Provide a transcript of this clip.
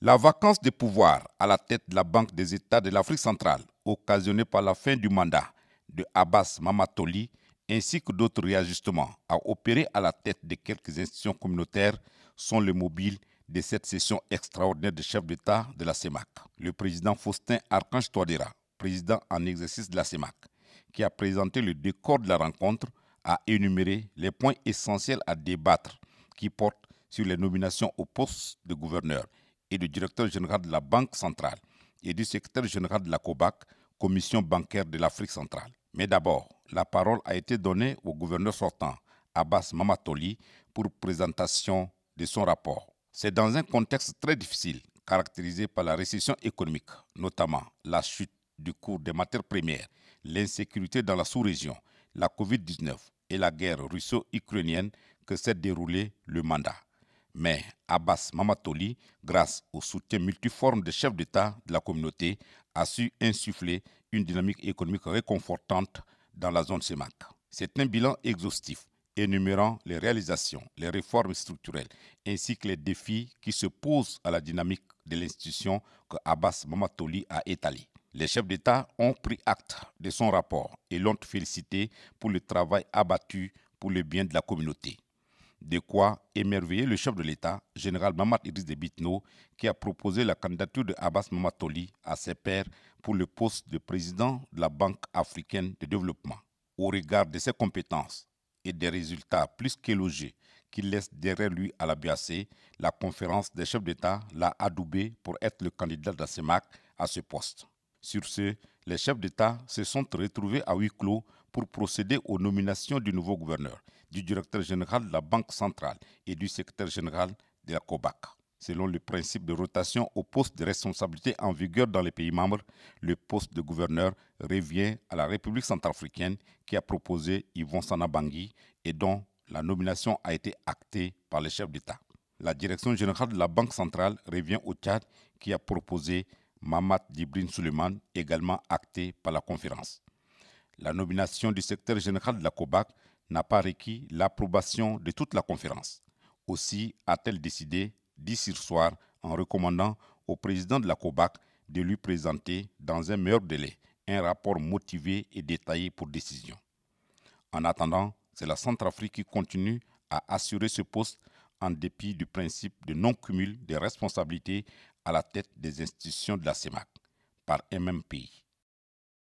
La vacance de pouvoir à la tête de la Banque des États de l'Afrique centrale, occasionnée par la fin du mandat de Abbas Mamatoli, ainsi que d'autres réajustements à opérer à la tête de quelques institutions communautaires, sont le mobile de cette session extraordinaire de chefs d'État de la CEMAC. Le président Faustin Archange Touadéra, président en exercice de la CEMAC, qui a présenté le décor de la rencontre, a énuméré les points essentiels à débattre qui portent sur les nominations au poste de gouverneur et du directeur général de la Banque centrale et du secrétaire général de la COBAC, Commission bancaire de l'Afrique centrale. Mais d'abord, la parole a été donnée au gouverneur sortant, Abbas Mamatoli, pour présentation de son rapport. C'est dans un contexte très difficile, caractérisé par la récession économique, notamment la chute du cours des matières premières, l'insécurité dans la sous-région, la Covid-19 et la guerre russo-ukrainienne, que s'est déroulé le mandat. Mais Abbas Mamatoli, grâce au soutien multiforme des chefs d'État de la communauté, a su insuffler une dynamique économique réconfortante dans la zone CEMAC. C'est un bilan exhaustif énumérant les réalisations, les réformes structurelles ainsi que les défis qui se posent à la dynamique de l'institution que Abbas Mamatoli a étalée. Les chefs d'État ont pris acte de son rapport et l'ont félicité pour le travail abattu pour le bien de la communauté. De quoi émerveiller le chef de l'État, général Mahamat Idriss Déby Itno, qui a proposé la candidature de Abbas Mamatoli à ses pairs pour le poste de président de la Banque africaine de développement. Au regard de ses compétences et des résultats plus qu'élogieux qu'il laisse derrière lui à la BAC, la conférence des chefs d'État l'a adoubé pour être le candidat de la CEMAC à ce poste. Sur ce, les chefs d'État se sont retrouvés à huis clos pour procéder aux nominations du nouveau gouverneur, du directeur général de la Banque centrale et du secrétaire général de la COBAC. Selon le principe de rotation au poste de responsabilité en vigueur dans les pays membres, le poste de gouverneur revient à la République centrafricaine qui a proposé Yvon Sana Bangui et dont la nomination a été actée par les chefs d'État. La direction générale de la Banque centrale revient au Tchad qui a proposé Mahamat Djibril Souleymane, également acté par la conférence. La nomination du secrétaire général de la COBAC n'a pas requis l'approbation de toute la conférence. Aussi a-t-elle décidé d'ici ce soir en recommandant au président de la COBAC de lui présenter dans un meilleur délai un rapport motivé et détaillé pour décision. En attendant, c'est la Centrafrique qui continue à assurer ce poste en dépit du principe de non-cumul des responsabilités à la tête des institutions de la CEMAC par un même pays.